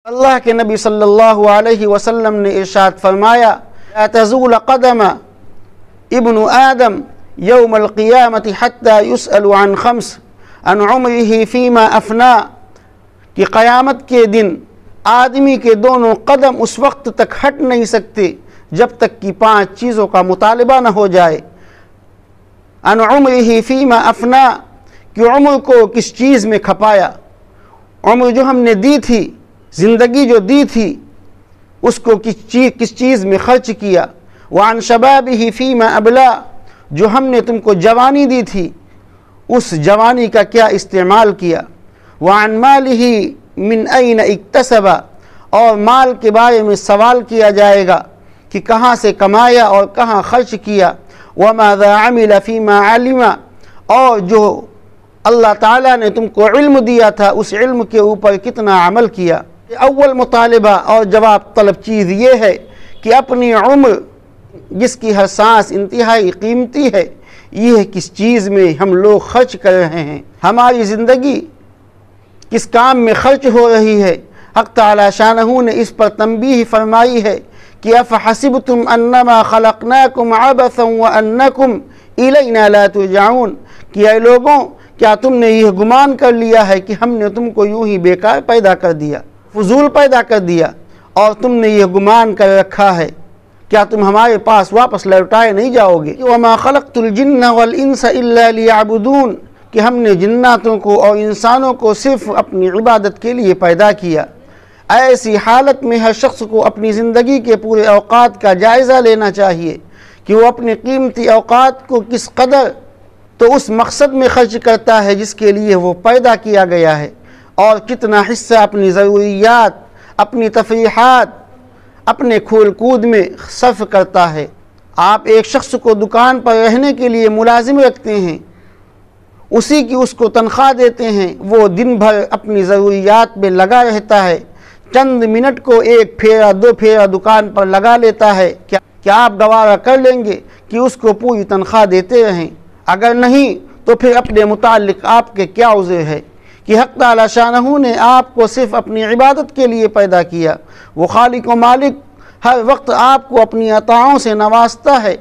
اللہ کے نبی صلی اللہ علیہ وسلم نے ارشاد فرمایا، لا تزول قدم ابن آدم یوم القیامت حتی یسأل عن خمس عن عمره فیما افنا، کہ قیامت کے دن آدمی کے دونوں قدم اس وقت تک ہٹ نہیں سکتے جب تک کہ 5 چیزوں کا مطالبہ نہ ہو جائے۔ عن عمره فیما افنا، کہ عمر کو کس چیز میں کھپایا، عمر جو ہم نے دی تھی، زندگی جو دی تھی، اس کو کس چیز میں خرچ کیا۔ وعن شبابہ فیما ابلا، جو ہم نے تم کو جوانی دی تھی، اس جوانی کا کیا استعمال کیا۔ وعن مالہ من این اکتسب، اور مال کے بارے میں سوال کیا جائے گا کہ کہاں سے کمایا اور کہاں خرچ کیا۔ وماذا عمل فیما علم، اور جو اللہ تعالیٰ نے تم کو علم دیا تھا اس علم کے اوپر کتنا عمل کیا۔ اول مطالبہ اور جواب طلب چیز یہ ہے کہ اپنی عمر جس کی ہر سانس انتہائی قیمتی ہے، یہ کس چیز میں ہم لوگ خرچ کر رہے ہیں، ہماری زندگی کس کام میں خرچ ہو رہی ہے۔ حق تعالی شانہ نے اس پر تنبیہ فرمائی ہے کہ افحسبتم انما خلقناکم عبثا وانکم الینا لا ترجعون، کہ اے لوگوں کیا تم نے یہ گمان کر لیا ہے کہ ہم نے تم کو یوں ہی بیکار پیدا کر دیا، فضول پیدا کر دیا، اور تم نے یہ گمان کر رکھا ہے کیا تم ہمارے پاس واپس لوٹائے نہیں جاؤ گے۔ وما خلقت الجن والانس الا لیعبدون، کہ ہم نے جناتوں کو اور انسانوں کو صرف اپنی عبادت کے لیے پیدا کیا۔ ایسی حالت میں ہر شخص کو اپنی زندگی کے پورے اوقات کا جائزہ لینا چاہیے کہ وہ اپنے قیمتی اوقات کو کس قدر تو اس مقصد میں خرچ کرتا ہے جس کے لیے وہ پیدا کیا گیا ہے، اور کتنا حصہ اپنی ضروریات، اپنی تفریحات، اپنے کھیل کود میں صرف کرتا ہے۔ آپ ایک شخص کو دکان پر رہنے کے لیے ملازم رکھتے ہیں، اسی کی اس کو تنخواہ دیتے ہیں، وہ دن بھر اپنی ضروریات میں لگا رہتا ہے، چند منٹ کو 1 پھیرا 2 پھیرا دکان پر لگا لیتا ہے، کیا آپ گوارا کر لیں گے کہ اس کو پوری تنخواہ دیتے رہیں؟ اگر نہیں تو پھر اپنے متعلق آپ کے کیا عذر ہے کہ حق تعالی شانہ نے آپ کو صرف اپنی عبادت کے لیے پیدا کیا۔ وہ خالق و مالک ہر وقت آپ کو اپنی عطاؤں سے نوازتا ہے،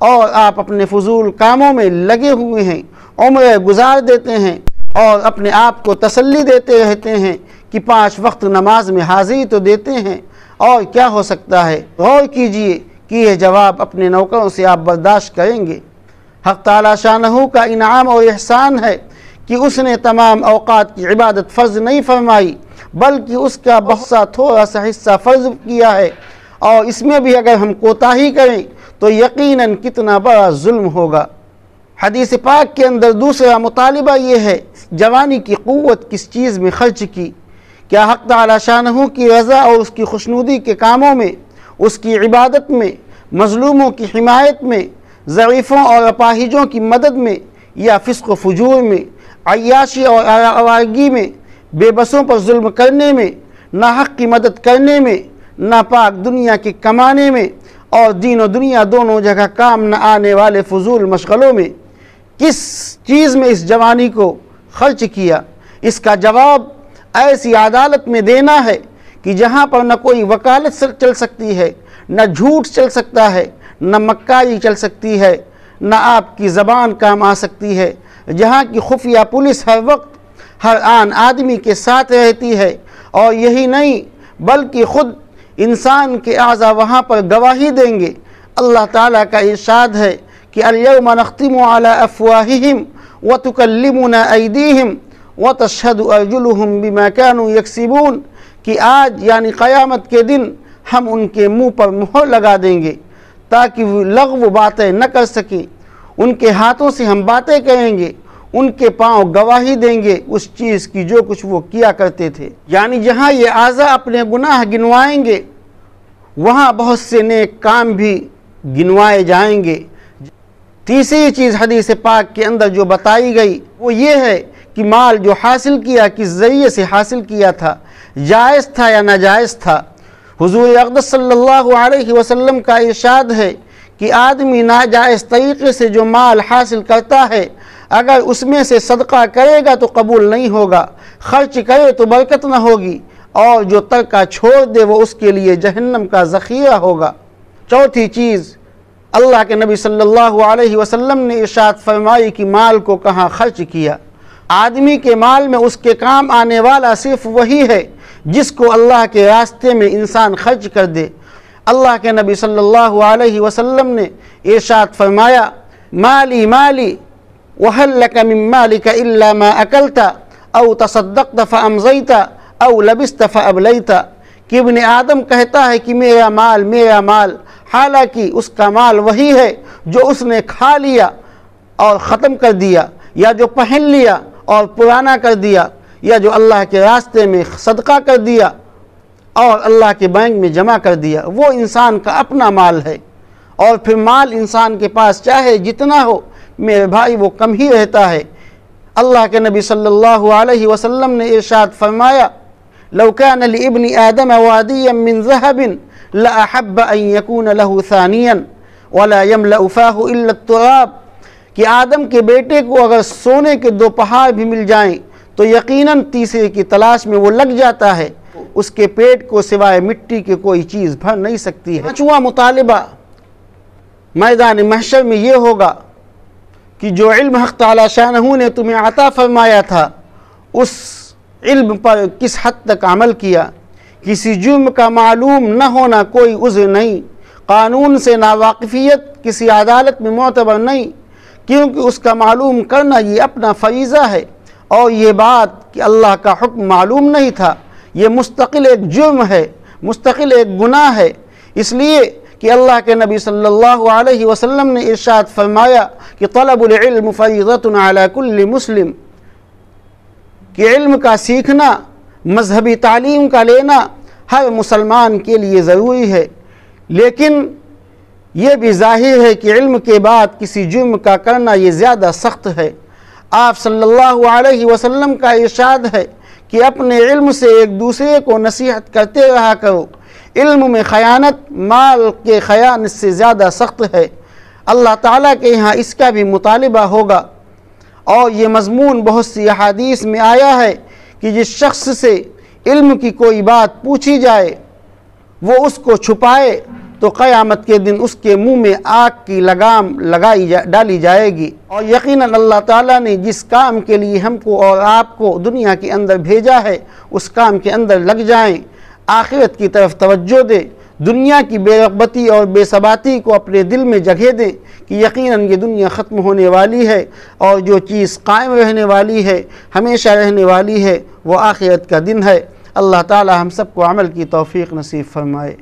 اور آپ اپنے فضول کاموں میں لگے ہوئے ہیں، عمریں گزار دیتے ہیں اور اپنے آپ کو تسلی دیتے رہتے ہیں کہ 5 وقت نماز میں حاضری تو دیتے ہیں، اور کیا ہو سکتا ہے؟ غور کیجئے کہ یہ جواب اپنے نوکروں سے آپ برداشت کریں گے؟ حق تعالی شانہ کا انعام اور احسان ہے کہ اس نے تمام اوقات کی عبادت فرض نہیں فرمائی، بلکہ اس کا بہت سا تھوڑا سا حصہ فرض کیا ہے، اور اس میں بھی اگر ہم کوتاہی کریں تو یقیناً کتنا بڑا ظلم ہوگا۔ حدیث پاک کے اندر دوسرا مطالبہ یہ ہے، جوانی کی قوت کس چیز میں خرچ کی؟ کیا حق تعالی شانہ کی رضا اور اس کی خوشنودی کے کاموں میں، اس کی عبادت میں، مظلوموں کی حمایت میں، ضعیفوں اور اپاہجوں کی مدد میں، یا فسق و فجور میں، عیاشی اور آوارگی میں، بے بسوں پر ظلم کرنے میں، ناحق کی مدد کرنے میں، ناپاک دنیا کے کمانے میں، اور دین و دنیا دونوں جگہ کام نہ آنے والے فضول مشغلوں میں کس چیز میں اس جوانی کو خرچ کیا؟ اس کا جواب ایسی عدالت میں دینا ہے کہ جہاں پر نہ کوئی وکالت چل سکتی ہے، نہ جھوٹ چل سکتا ہے، نہ مکاری چل سکتی ہے، نہ آپ کی زبان کام آ سکتی ہے، جہاں کی خفیہ پولیس ہر وقت ہر آن آدمی کے ساتھ رہتی ہے، اور یہی نہیں بلکہ خود انسان کے اعضاء وہاں پر گواہی دیں گے۔ اللہ تعالیٰ کا ارشاد ہے کہ الیوم نختم علی افواہہم وتکلمنا ایدیہم وتشہد ارجلہم بما کانوا یکسبون، کہ آج یعنی قیامت کے دن ہم ان کے منہ پر مہر لگا دیں گے تاکہ وہ لغو باتیں نہ کر سکیں، ان کے ہاتھوں سے ہم باتیں کریں گے، ان کے پاؤں گواہی دیں گے اس چیز کی جو کچھ وہ کیا کرتے تھے۔ یعنی جہاں یہ اعضاء اپنے گناہ گنوائیں گے، وہاں بہت سے نیک کام بھی گنوائے جائیں گے۔ تیسری چیز حدیث پاک کے اندر جو بتائی گئی وہ یہ ہے کہ مال جو حاصل کیا کس ذریعے سے حاصل کیا تھا، جائز تھا یا ناجائز تھا۔ حضور اقدس صلی اللہ علیہ وسلم کا ارشاد ہے کہ آدمی ناجائز طریقے سے جو مال حاصل کرتا ہے، اگر اس میں سے صدقہ کرے گا تو قبول نہیں ہوگا، خرچ کرے تو برکت نہ ہوگی، اور جو ترکہ چھوڑ دے وہ اس کے لیے جہنم کا ذخیرہ ہوگا۔ چوتھی چیز، اللہ کے نبی صلی اللہ علیہ وسلم نے ارشاد فرمائی کہ مال کو کہاں خرچ کیا۔ آدمی کے مال میں اس کے کام آنے والا صرف وہی ہے جس کو اللہ کے راستے میں انسان خرچ کر دے۔ اللہ کے نبی صلی اللہ علیہ وسلم نے ارشاد فرمایا، مالی مالی وَهَلْ لَكَ مِن مَالِكَ إِلَّا مَا أَكَلْتَ أَوْ تَصَدَّقْتَ فَأَمْضَيْتَ أَوْ لَبِسْتَ فَأَبْلَيْتَ کہ ابن آدم کہتا ہے کہ میرا مال، حالانکہ اس کا مال وہی ہے جو اس نے کھا لیا اور ختم کر دیا، یا جو پہن لیا اور پرانا کر دیا، یا جو اللہ کے راستے میں صدقہ کر دیا اور اللہ کے بینک میں جمع کر دیا، وہ انسان کا اپنا مال ہے۔ اور پھر مال انسان کے پاس چاہے جتنا ہو میرے بھائی وہ کم ہی رہتا ہے۔ اللہ کے نبی صلی اللہ علیہ وسلم نے ارشاد فرمایا، لو كان لابن آدم واديا من ذهب لأحب أن يكون له ثانيا ولا يملأ فاه إلا التراب کہ آدم کے بیٹے کو اگر سونے کے 2 پہاڑ بھی مل جائیں تو یقیناً تیسرے کی تلاش میں وہ لگ جاتا ہے، اس کے پیٹ کو سوائے مٹی کے کوئی چیز بھر نہیں سکتی ہے۔ پانچواں مطالبہ میدان محشر میں یہ ہوگا کہ جو علم حق تعالی شانہ نے تمہیں عطا فرمایا تھا اس علم پر کس حد تک عمل کیا۔ کسی جرم کا معلوم نہ ہونا کوئی عذر نہیں، قانون سے ناواقفیت کسی عدالت میں معتبر نہیں، کیونکہ اس کا معلوم کرنا یہ اپنا فریضہ ہے، اور یہ بات کہ اللہ کا حکم معلوم نہیں تھا یہ مستقل ایک جرم ہے، مستقل ایک گناہ ہے، اس لیے کہ اللہ کے نبی صلی اللہ علیہ وسلم نے ارشاد فرمایا کہ طلب العلم فریضۃ علی کل مسلم کہ علم کا سیکھنا، مذہبی تعلیم کا لینا ہر مسلمان کے لیے ضروری ہے، لیکن یہ بھی ظاہر ہے کہ علم کے بعد کسی جرم کا کرنا یہ زیادہ سخت ہے۔ آپ صلی اللہ علیہ وسلم کا ارشاد ہے کہ اپنے علم سے ایک دوسرے کو نصیحت کرتے رہا کرو، علم میں خیانت مال کے خیانت سے زیادہ سخت ہے۔ اللہ تعالیٰ کے یہاں اس کا بھی مطالبہ ہوگا، اور یہ مضمون بہت سی احادیث میں آیا ہے کہ جس شخص سے علم کی کوئی بات پوچھی جائے وہ اس کو چھپائے تو قیامت کے دن اس کے منہ میں آگ کی لگام ڈالی جائے گی۔ اور یقیناً اللہ تعالیٰ نے جس کام کے لیے ہم کو اور آپ کو دنیا کے اندر بھیجا ہے اس کام کے اندر لگ جائیں، آخرت کی طرف توجہ دیں، دنیا کی بے رغبتی اور بے ثباتی کو اپنے دل میں جگہ دیں کہ یقیناً یہ دنیا ختم ہونے والی ہے، اور جو چیز قائم رہنے والی ہے، ہمیشہ رہنے والی ہے، وہ آخرت کا دن ہے۔ اللہ تعالی ہم سب کو عمل کی توفیق نصیب فرمائے۔